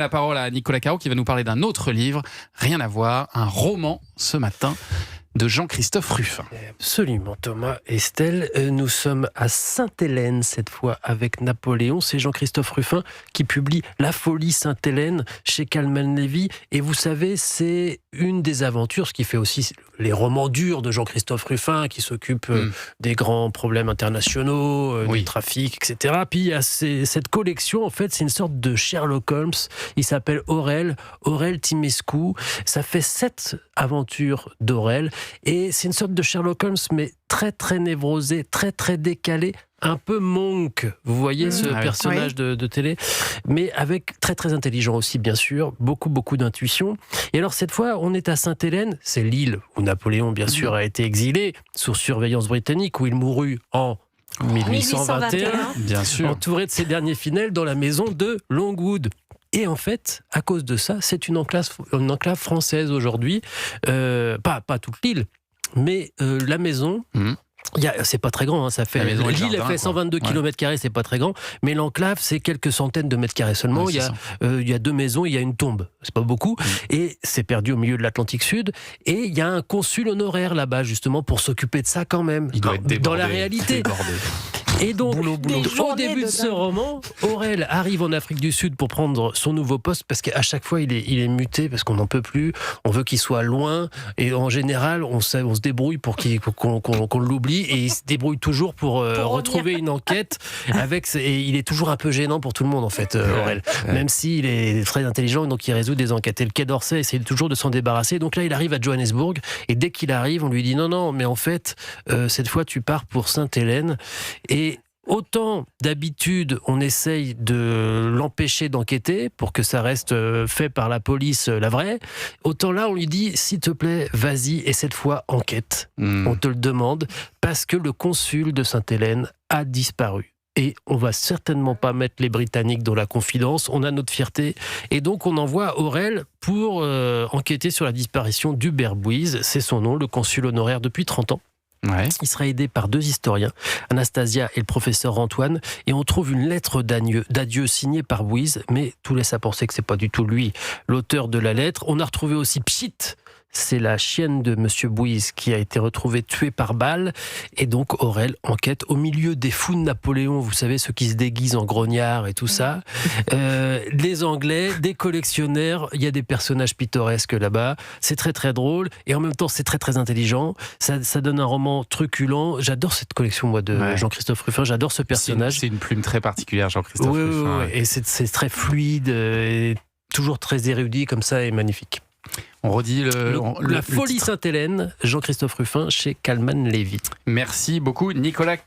La parole à Nicolas Caro qui va nous parler d'un autre livre, rien à voir, un roman ce matin de Jean-Christophe Rufin. Absolument Thomas, Estelle, nous sommes à Sainte-Hélène cette fois avec Napoléon. C'est Jean-Christophe Rufin qui publie La Folie Sainte-Hélène chez Calman Levy. Et vous savez, c'est une des aventures, ce qui fait aussi les romans durs de Jean-Christophe Rufin, qui s'occupe des grands problèmes internationaux, du trafic, etc. Puis il y a cette collection, en fait, c'est une sorte de Sherlock Holmes. Il s'appelle Aurel Timescu. Ça fait 7 aventures d'Aurel. Et c'est une sorte de Sherlock Holmes, mais très très névrosé, très très décalé, un peu monk, vous voyez ce personnage de télé, mais avec très très intelligent aussi bien sûr, beaucoup d'intuition. Et alors cette fois, on est à Sainte-Hélène, c'est l'île où Napoléon bien sûr a été exilé, sous surveillance britannique, où il mourut en 1821, bien sûr, entouré de ses derniers fidèles dans la maison de Longwood. Et en fait, à cause de ça, c'est une enclave française aujourd'hui. Pas toute l'île, mais la maison... C'est pas très grand, hein, ça fait. L'île a fait 122 km², c'est pas très grand, mais l'enclave c'est quelques centaines de mètres carrés seulement. Il y a 2 maisons, il y a une tombe, c'est pas beaucoup, et c'est perdu au milieu de l'Atlantique Sud. Et il y a un consul honoraire là-bas justement pour s'occuper de ça quand même. Il doit être débordé, dans la réalité. Et donc, au début de ce roman, Aurel arrive en Afrique du Sud pour prendre son nouveau poste, parce qu'à chaque fois, il est muté, parce qu'on n'en peut plus, on veut qu'il soit loin, et en général, on se débrouille pour qu'on l'oublie, et il se débrouille toujours pour retrouver une enquête, et il est toujours un peu gênant pour tout le monde, en fait, Aurel. Même s'il est très intelligent, donc il résout des enquêtes. Et le Quai d'Orsay essaie toujours de s'en débarrasser. Donc là, il arrive à Johannesburg, et dès qu'il arrive, on lui dit non, mais en fait, cette fois, tu pars pour Sainte-Hélène, et autant d'habitude, on essaye de l'empêcher d'enquêter pour que ça reste fait par la police, la vraie. Autant là, on lui dit, s'il te plaît, vas-y, et cette fois, enquête. On te le demande, parce que le consul de Sainte-Hélène a disparu. Et on va certainement pas mettre les Britanniques dans la confidence, on a notre fierté. Et donc on envoie Aurel pour enquêter sur la disparition d'Hubert Bouise, c'est son nom, le consul honoraire depuis 30 ans. Il sera aidé par 2 historiens, Anastasia et le professeur Antoine, et on trouve une lettre d'adieu signée par Bouise, mais tout laisse à penser que c'est pas du tout lui l'auteur de la lettre. On a retrouvé aussi Pchit, c'est la chienne de Monsieur Bouise qui a été retrouvée tuée par balle, et donc Aurel enquête au milieu des fous de Napoléon, vous savez, ceux qui se déguisent en grognards et tout ça, les Anglais, des collectionneurs, il y a des personnages pittoresques là-bas, c'est très très drôle, et en même temps c'est très très intelligent, ça donne un roman truculent. J'adore cette collection moi de Jean-Christophe Rufin, j'adore ce personnage. C'est une plume très particulière, Jean-Christophe Rufin. Et c'est très fluide, et toujours très érudit comme ça, et magnifique. On redit La Folie Sainte-Hélène, Jean-Christophe Rufin chez Calman Levy. Merci beaucoup Nicolas.